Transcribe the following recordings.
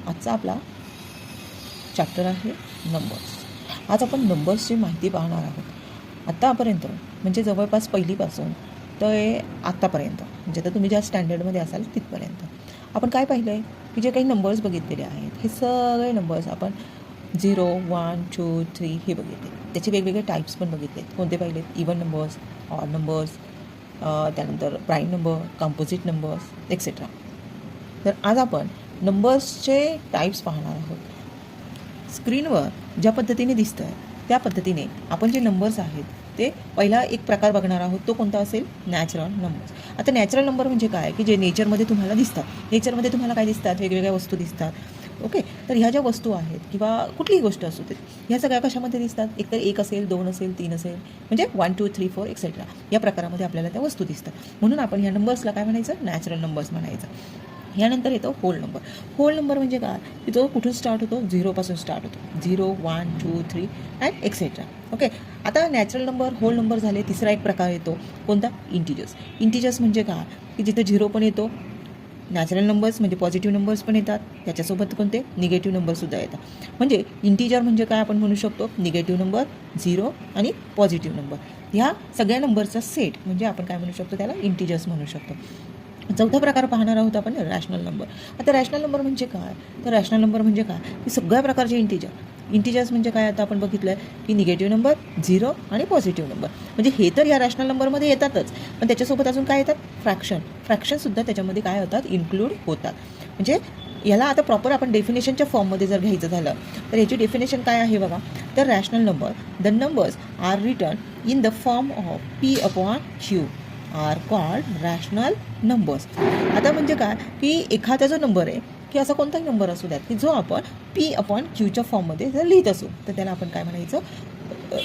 आजचा आपला चॅप्टर आहे नंबर्स. आज आपण नंबर्सची माहिती पाहणार आहोत. आत्तापर्यंत म्हणजे जवळपास पहिलीपासून तर आत्तापर्यंत म्हणजे आता तुम्ही ज्या स्टँडर्डमध्ये असाल तिथपर्यंत आपण काय पाहिलं आहे की जे काही नंबर्स बघितलेले आहेत हे सगळे नंबर्स आपण 0, 1, 2, 3 हे बघितले. त्याचे वेगवेगळे टाईप्स पण बघितलेत. कोणते पाहिलेत? इवन नंबर्स, ऑड नंबर्स, त्यानंतर prime number, composite numbers etcetera. तर आज आपण नंबर्सचे टाईप्स पाहणार आहोत. स्क्रीनवर ज्या पद्धतीने दिसतं आहे त्या पद्धतीने आपण जे नंबर्स आहेत ते पहिला एक प्रकार बघणार आहोत. तो कोणता असेल? Natural numbers. आता नॅचरल नंबर म्हणजे काय की जे नेचरमध्ये तुम्हाला दिसतात. नेचरमध्ये तुम्हाला काय दिसतात? वेगवेगळ्या वस्तू दिसतात. ओके, तर ह्या ज्या वस्तू आहेत किंवा कुठलीही गोष्ट असू दे ह्या सगळ्या कशामध्ये दिसतात? एकतर 1 असेल, 2 असेल, 3 असेल, म्हणजे 1, 2, 3, 4 एक्सेट्रा या प्रकारामध्ये आपल्याला त्या वस्तू दिसतात. म्हणून आपण ह्या नंबर्सला काय म्हणायचं? नॅचरल नंबर्स म्हणायचं. यानंतर येतो होल नंबर. होल नंबर म्हणजे काय की तो कुठून स्टार्ट होतो? 0पासून स्टार्ट होतो. 0, 1, 2, 3 अँड एक्सेट्रा. ओके, आता नॅचरल नंबर, होल नंबर झाले. तिसरा एक प्रकार येतो कोणता? इंटिजर्स. इंटिजर्स म्हणजे काय की जिथे 0 पण येतो. नॅचरल नंबर्स म्हणजे पॉझिटिव्ह नंबर्स पण येतात. त्याच्यासोबत कोणते? निगेटिव्ह नंबरसुद्धा येतात. म्हणजे इंटिजर म्हणजे काय आपण म्हणू शकतो? निगेटिव्ह नंबर, 0 आणि पॉझिटिव्ह नंबर ह्या सगळ्या नंबरचा सेट म्हणजे आपण काय म्हणू शकतो? त्याला इंटिजर्स म्हणू शकतो. चौथा प्रकार पाहणार आहोत आपण रॅशनल नंबर. आता रॅशनल नंबर म्हणजे काय? तर रॅशनल नंबर म्हणजे काय की सगळ्या प्रकारचे इंटिजर्स म्हणजे काय? आता आपण बघितलं आहे की निगेटिव्ह नंबर, 0 आणि पॉझिटिव्ह नंबर. म्हणजे हे तर या रॅशनल नंबरमध्ये येतातच, पण त्याच्यासोबत अजून काय येतात? फ्रॅक्शनसुद्धा त्याच्यामध्ये काय होतात? इन्क्लूड होतात. म्हणजे याला आता प्रॉपर आपण डेफिनेशनच्या फॉर्ममध्ये जर घ्यायचं झालं तर याची डेफिनेशन काय आहे बघा. तर rational number, the numbers are written in the form of P/Q are called rational numbers. आता म्हणजे काय की एखादा जो नंबर आहे की असा कोणताही नंबर असू द्यात की जो आपण P/Qच्या फॉर्ममध्ये जर लिहित असू तर त्याला आपण काय म्हणायचं?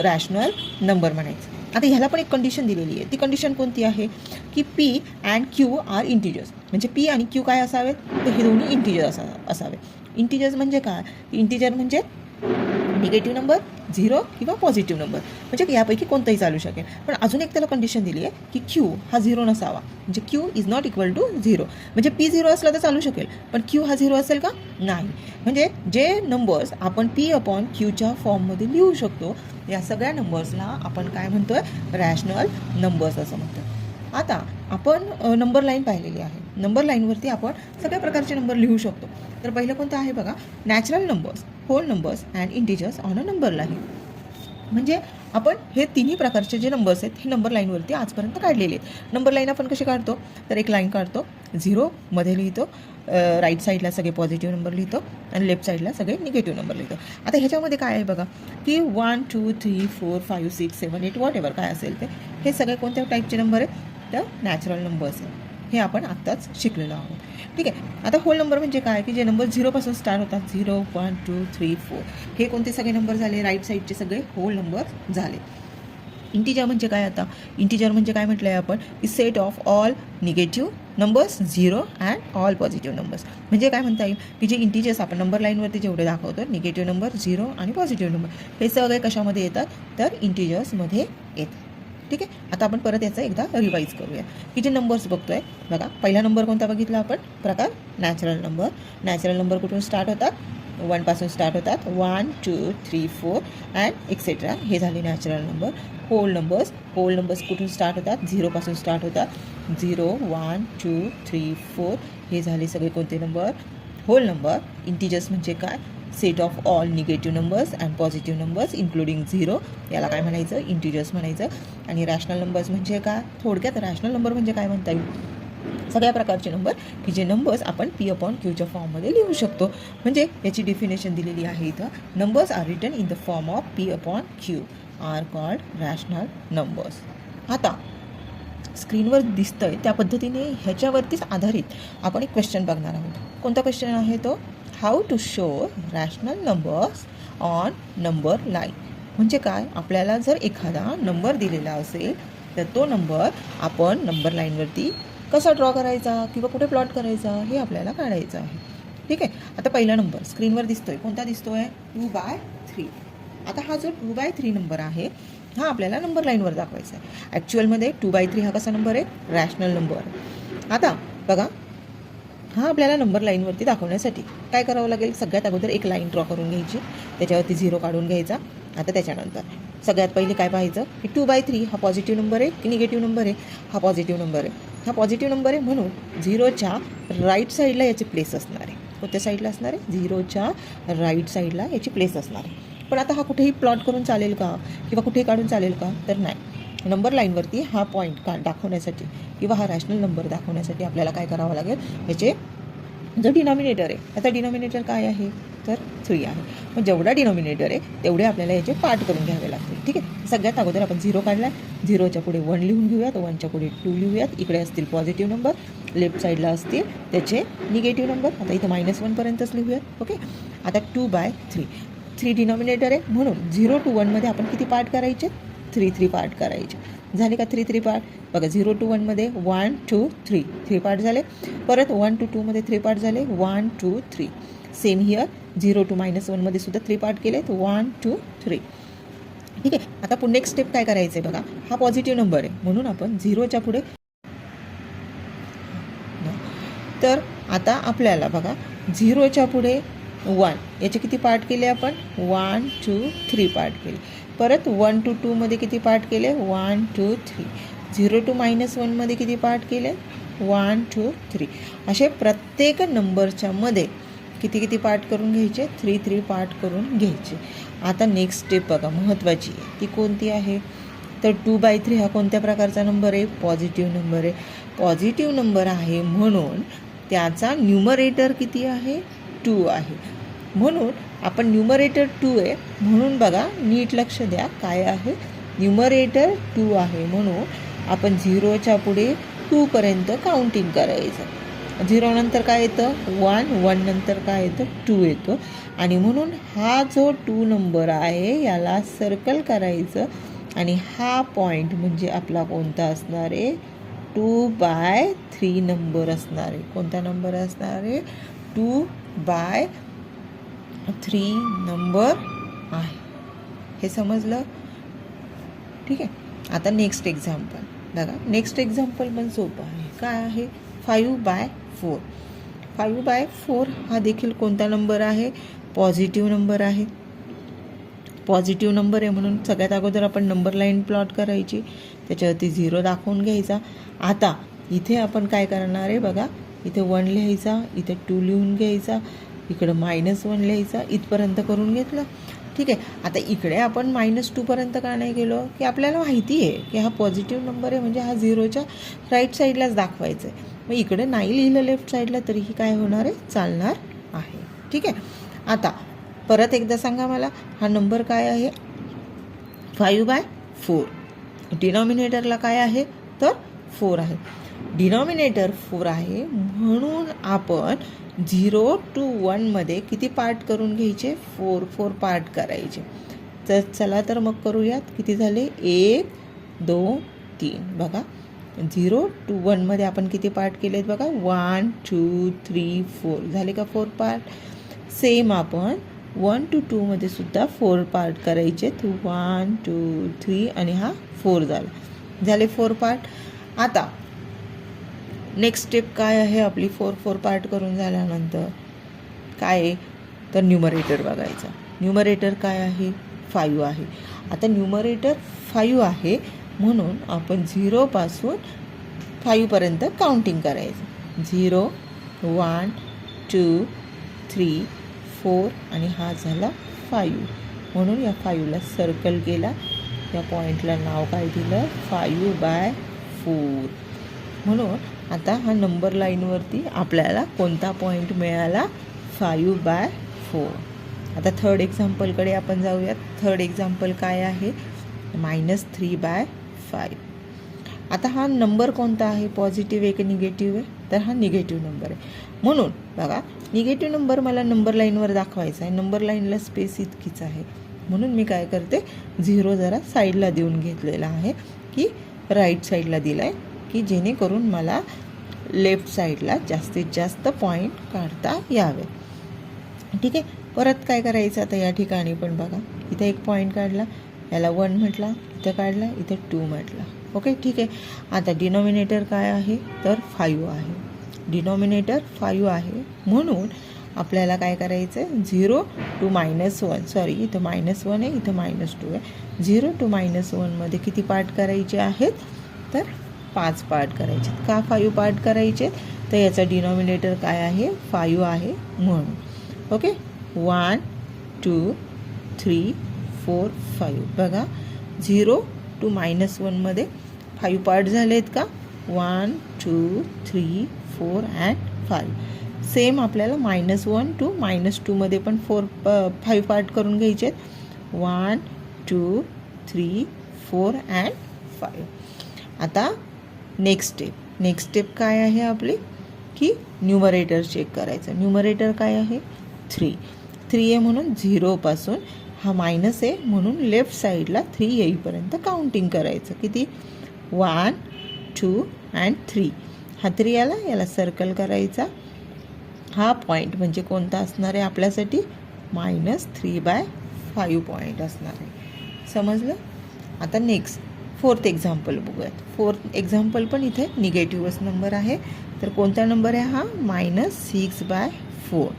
रॅशनल नंबर म्हणायचं. आता ह्याला पण एक कंडिशन दिलेली आहे. ती कंडिशन कोणती आहे की P and Q are integers. म्हणजे P आणि Q काय असावेत? तर हे दोन्ही इंटिजर असावे. इंटिजर्स म्हणजे काय? इंटिजर म्हणजे निगेटिव्ह नंबर, 0 किंवा पॉझिटिव्ह नंबर म्हणजे यापैकी कोणताही चालू शकेल. पण अजून एक त्याला कंडिशन दिली आहे की Q हा 0 नसावा. म्हणजे Q is not equal to 0. म्हणजे P 0 असला तर चालू शकेल पण Q हा 0 असेल का? नाही. म्हणजे जे नंबर्स आपण P/Qच्या फॉर्ममध्ये लिहू शकतो या सगळ्या नंबर्सला आपण काय म्हणतोय? रॅशनल नंबर्स असं म्हणतो. आता आपण नंबर लाईन पाहिलेली आहे. नंबर लाईनवरती आपण सगळ्या प्रकारचे नंबर लिहू शकतो. तर पहिलं कोणतं आहे बघा? Natural numbers, whole numbers and integers on a number line. म्हणजे आपण हे तिन्ही प्रकारचे जे नंबर्स आहेत हे नंबर लाईनवरती आजपर्यंत काढलेले आहेत. नंबर लाईन आपण कशी काढतो? तर एक लाईन काढतो, 0 मध्ये लिहितो, राईट साईडला सगळे पॉझिटिव्ह नंबर लिहितो आणि लेफ्ट साईडला सगळे निगेटिव्ह नंबर लिहितो. आता ह्याच्यामध्ये काय आहे बघा की 1, 2, 3, 4, 5, 6, 7, 8 वॉट एव्हर काय असेल ते हे सगळे कोणत्या टाईपचे नंबर आहेत? तर नॅचरल नंबर्स आहेत. हे आपण आत्ताच शिकलेलो आहोत. ठीक आहे. आता होल नंबर म्हणजे काय की जे नंबर 0पासून स्टार्ट होतात, 0, 1, 2, 3, 4 हे कोणते सगळे नंबर झाले? राईट साईडचे सगळे होल नंबर झाले. इंटिजर म्हणजे काय? आता इंटिजर म्हणजे काय म्हटलं आहे आपण की set of all negative numbers, 0 and all positive numbers. म्हणजे काय म्हणता येईल की जे इंटिजर्स आपण नंबर लाईनवरती जेवढे दाखवतो निगेटिव्ह नंबर, 0 आणि पॉझिटिव्ह नंबर हे सगळे कशामध्ये येतात? तर इंटिजर्समध्ये येतात. ठीक आहे. आता आपण परत याचं एकदा रिवाईज करूया की जे नंबर्स बघतोय बघा. पहिला नंबर कोणता बघितला आपण? प्रकार नॅचरल नंबर. नॅचरल नंबर कुठून स्टार्ट होतात? 1 पासून स्टार्ट होतात. 1, 2, 3, 4 अँड एक्सेट्रा हे झाले नॅचरल नंबर. होल नंबर्स कुठून स्टार्ट होतात? 0 पासून स्टार्ट होतात. 0, 1, 2, 3, 4 हे झाले सगळे कोणते नंबर? Hole number. इंटिजर्स म्हणजे काय? Set of all negative numbers and positive numbers including 0 याला काय म्हणायचं? इंटिजर्स म्हणायचं. आणि रॅशनल नंबर्स म्हणजे काय? थोडक्यात रॅशनल नंबर म्हणजे काय म्हणता येईल? सगळ्या प्रकारचे नंबर की जे नंबर्स आपण P/Qच्या फॉर्ममध्ये लिहू शकतो. म्हणजे याची डेफिनेशन दिलेली आहे इथं. Numbers are written in the form of P/Q are called rational numbers. आता स्क्रीनवर दिसतंय त्या पद्धतीने ह्याच्यावरतीच आधारित आपण एक क्वेश्चन बघणार आहोत. कोणता क्वेश्चन आहे तो? How to show rational numbers on number line. म्हणजे काय? आपल्याला जर एखादा नंबर दिलेला असेल तर तो नंबर आपण नंबर लाईनवरती कसा ड्रॉ करायचा किंवा कुठे प्लॉट करायचा हे आपल्याला काढायचं आहे. ठीक आहे. आता पहिला नंबर स्क्रीनवर दिसतोय. कोणता दिसतोय? 2/3. आता हा जो 2/3 नंबर आहे हा आपल्याला नंबर लाईनवर दाखवायचा आहे. ॲक्च्युअलमध्ये 2/3 हा कसा नंबर आहे? Rational number. आता बघा हा आपल्याला नंबर लाईनवरती दाखवण्यासाठी काय करावं लागेल, सगळ्यात अगोदर एक लाईन ड्रॉ करून घ्यायची, त्याच्यावरती 0 काढून घ्यायचा. आता त्याच्यानंतर सगळ्यात पहिले काय पाहायचं की 2/3 हा पॉझिटिव्ह नंबर आहे की निगेटिव्ह नंबर आहे. हा पॉझिटिव्ह नंबर आहे. हा पॉझिटिव्ह नंबर आहे म्हणून 0च्या राईट साईडला याची प्लेस असणार आहे. कोणत्या साईडला असणार आहे? 0च्या राईट साईडला याची प्लेस असणार आहे. पण आता हा कुठेही प्लॉट करून चालेल का किंवा कुठेही काढून चालेल का? तर नाही. नंबर लाईनवरती हा पॉईंट दाखवण्यासाठी किंवा हा रॅशनल नंबर दाखवण्यासाठी आपल्याला काय करावं लागेल, याचे जो डिनॉमिनेटर आहे, आता डिनॉमिनेटर काय आहे तर 3 आहे. मग जेवढा डिनॉमिनेटर आहे तेवढे आपल्याला याचे पार्ट करून घ्यावे लागतील. ठीक आहे. सगळ्यात अगोदर आपण 0 काढला, 0च्या पुढे 1 लिहून घेऊयात, 1च्या पुढे 2 लिहूयात. इकडे असतील पॉझिटिव्ह नंबर, लेफ्ट साईडला असतील त्याचे निगेटिव्ह नंबर. आता इथं -1पर्यंतच लिहूयात. ओके. आता 2/3 3 डिनॉमिनेटर आहे म्हणून 0 to 1 मध्ये आपण किती पार्ट करायचे? 3 पार्ट करायचे. झाले का 3 पार्ट? बघा 0 to 1 मध्ये 1 2 3 पार्ट झाले. परत 1 to 2 मध्ये 3 पार्ट झाले. 1 2 3. सेम हिअर 0 to -1 मध्ये सुद्धा 3 पार्ट केलेत. 1 2 3. ठीक आहे. आता पुढे नेक्स्ट स्टेप काय करायचं आहे बघा, हा पॉझिटिव्ह नंबर आहे म्हणून आपण 0च्या पुढे, तर आता आपल्याला बघा 0च्या पुढे 1 याचे किती पार्ट केले आपण? 1 2 3 पार्ट केले. परत 1 to 2 मध्ये किती पार्ट केले? 1 2 3. 0 to -1 मध्ये किती पार्ट केले? 1 2 3. असे प्रत्येक नंबरच्या मध्ये किती पार्ट करून घ्यायचे? 3 पार्ट करून घ्यायचे. आता नेक्स्ट स्टेप बघा महत्त्वाची आहे, ती कोणती आहे तर 2/3 हा कोणत्या प्रकारचा नंबर आहे? पॉझिटिव्ह नंबर आहे. पॉझिटिव्ह नंबर आहे म्हणून त्याचा न्यूमरेटर किती आहे? 2 आहे. म्हणून आपण न्यूमरेटर 2 आहे म्हणून बघा नीट लक्ष द्या, काय आहे? न्यूमरेटर 2 आहे म्हणून आपण 0च्या पुढे 2 पर्यंत काउंटिंग करायचं. 0 नंतर काय येतं? 1. 1 नंतर काय येतं? 2 येतो. आणि म्हणून हा जो 2 नंबर आहे याला सर्कल करायचं आणि हा पॉईंट म्हणजे आपला कोणता असणार आहे? 2/3 नंबर असणार आहे. कोणता नंबर असणार आहे? 2/3 नंबर आहे. हे समजलं? ठीक आहे. आता नेक्स्ट एक्झाम्पल बघा. नेक्स्ट एक्झाम्पल पण सोपं आहे. काय आहे? 5/4. 5/4 हा देखील कोणता नंबर आहे? पॉझिटिव्ह नंबर आहे. पॉझिटिव्ह नंबर आहे म्हणून सगळ्यात अगोदर आपण नंबर लाईन प्लॉट करायची, त्याच्यावरती 0 दाखवून घ्यायचा. आता इथे आपण काय करणार आहे बघा, इथे 1 लिहायचा, इथे 2 लिहून घ्यायचा, इकडं -1 लिहायचा. इथपर्यंत करून घेतलं. ठीक आहे. आता इकडे आपण -2 पर्यंत का नाही गेलो की आपल्याला माहिती आहे की हा पॉझिटिव्ह नंबर आहे म्हणजे हा 0च्या राईट साईडलाच दाखवायचं आहे. मग इकडे नाही लिहिलं लेफ्ट साईडला तरीही काय होणार आहे? चालणार आहे. ठीक आहे. आता परत एकदा सांगा मला, हा नंबर काय आहे? 5/4. डिनॉमिनेटरला काय आहे तर 4 आहे. डिनॉमिनेटर 4 आहे म्हणून आपण 0 to 1 मध्ये किती पार्ट करून घ्यायचे? 4 पार्ट करायचे. तर चला तर मग करूयात. किती झाले? 1 2 3. बघा 0 to 1 मध्ये आपण किती पार्ट केलेत बघा? 1 2 3 4. झाले का 4 पार्ट? सेम आपण 1 to 2 मध्ये सुद्धा 4 पार्ट करायचे. 1 2 3 आणि हा 4 झाले 4 पार्ट. आता नेक्स्ट स्टेप काय आहे आपली? 4 पार्ट करून झाल्यानंतर काय आहे तर न्यूमरेटर बघायचा. न्यूमरेटर काय आहे? 5 आहे. आता न्यूमरेटर 5 आहे म्हणून आपण 0 पासून 5 पर्यंत काउंटिंग करायचं. 0 1 2 3 4 आणि हा झाला 5. म्हणून या 5ला सर्कल केला. या पॉईंटला नाव काय दिलं? 5/4. म्हणून आता हा नंबर लाईनवरती आपल्याला कोणता पॉईंट मिळाला? 5/4. आता थर्ड एक्झाम्पलकडे आपण जाऊयात. थर्ड एक्झाम्पल काय आहे? -3/5. आता हा नंबर कोणता आहे? पॉझिटिव्ह आहे की निगेटिव्ह आहे? तर हा निगेटिव्ह नंबर आहे. म्हणून बघा निगेटिव्ह नंबर मला नंबर लाईनवर दाखवायचा आहे. नंबर लाईनला स्पेस इतकीच आहे म्हणून मी काय करते? 0 जरा साईडला देऊन घेतलेला आहे की राईट साईडला दिला आहे की जेणेकरून मला लेफ्ट साईडला जास्तीत जास्त पॉईंट काढता यावे. ठीक आहे. परत काय करायचं आता या ठिकाणी पण बघा, इथे एक पॉईंट काढला, याला 1 म्हटला, इथं काढला, इथं 2 म्हटला. ओके. ठीक आहे. आता डिनॉमिनेटर काय आहे तर 5 आहे. डिनॉमिनेटर 5 आहे, म्हणून आपल्याला काय करायचं आहे, 0 to -1, सॉरी इथं -1 आहे, इथं -2 आहे. 0 to -1 मध्ये किती पार्ट करायचे आहेत, तर 5 पार्ट करायचे. का 5 पार्ट करायचे, तर याचा डिनॉमिनेटर काय आहे, 5 आहे म्हणून. ओके, 1 2 3 4 5. बघा 0 to -1 मध्ये 5 पार्ट झालेत का, 1 2 3 4 and 5. सेम आपल्याला -1 to -2 मध्ये पण 5 पार्ट करून घ्यायचे आहेत, 1 2 3 4 and 5. आता नेक्स्ट स्टेप काय आहे आपली, की न्यूमरेटर चेक करायचं. न्यूमरेटर काय आहे, 3 आहे म्हणून 0 पासून हा मायनस आहे म्हणून लेफ्ट साईडला 3 येईपर्यंत काउंटिंग करायचं. किती, 1 2 and 3. हा 3 याला सर्कल करायचा. हा पॉईंट म्हणजे कोणता असणार आहे आपल्यासाठी, -3/5 पॉईंट असणार आहे. समजलं. आता नेक्स्ट 4th एक्झाम्पल बघूयात. 4th एक्झाम्पल पण इथे निगेटिव्हच नंबर आहे. तर कोणता नंबर आहे हा, -6/4.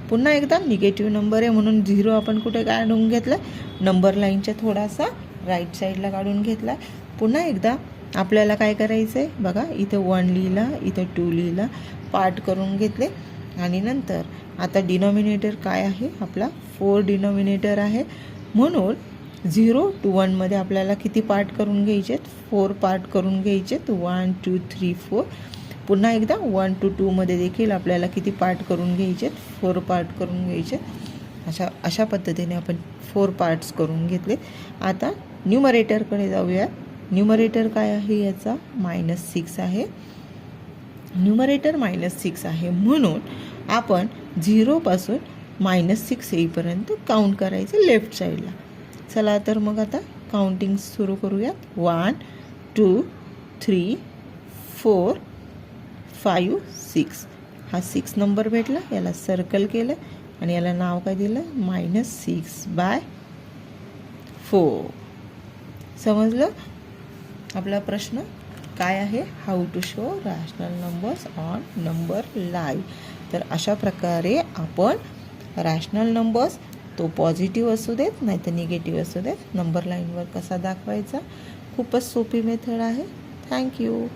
पुन्हा एकदा निगेटिव्ह नंबर आहे म्हणून 0 आपण कुठे काढून घेतला, नंबर लाईनच्या थोडासा राईट साईडला काढून घेतला. पुन्हा एकदा आपल्याला काय करायचं आहे, बघा इथं 1 लिहिला, इथं 2 लिहिला, पार्ट करून घेतले. आणि नंतर आता डिनॉमिनेटर काय आहे आपला, 4 डिनॉमिनेटर आहे म्हणून 0 to 1 मध्ये आपल्याला किती पार्ट करून घ्यायचे, 4 पार्ट करून घ्यायचे. 1 2 3 4. पुन्हा एकदा 1 to 2 मध्ये देखील आपल्याला किती पार्ट करून घ्यायचे, 4 पार्ट करून घ्यायचे. अशा पद्धतीने आपण 4 पार्ट्स करून घेतले. आता न्यूमरेटरकडे जाऊया. न्यूमरेटर काय आहे याचा, -6 आहे. न्यूमरेटर -6 आहे म्हणून आपण 0 पासून -6 येईपर्यंत काउंट करायचं लेफ्ट साईडला. चला तर मग आता काउंटिंग सुरू करूयात. 1 2 3 4 5 6. हा 6 नंबर भेटला, याला सर्कल केलं आणि याला नाव काय दिलं, -6/4. समजलं. आपला प्रश्न काय आहे, how to show rational numbers on number line. तर अशा प्रकारे आपण रॅशनल नंबर्स, तो पॉझिटिव्ह असू देत नाही तर निगेटिव्ह असू देत, नंबर लाईनवर कसा दाखवायचा. खूपच सोपी मेथड आहे. थँक्यू.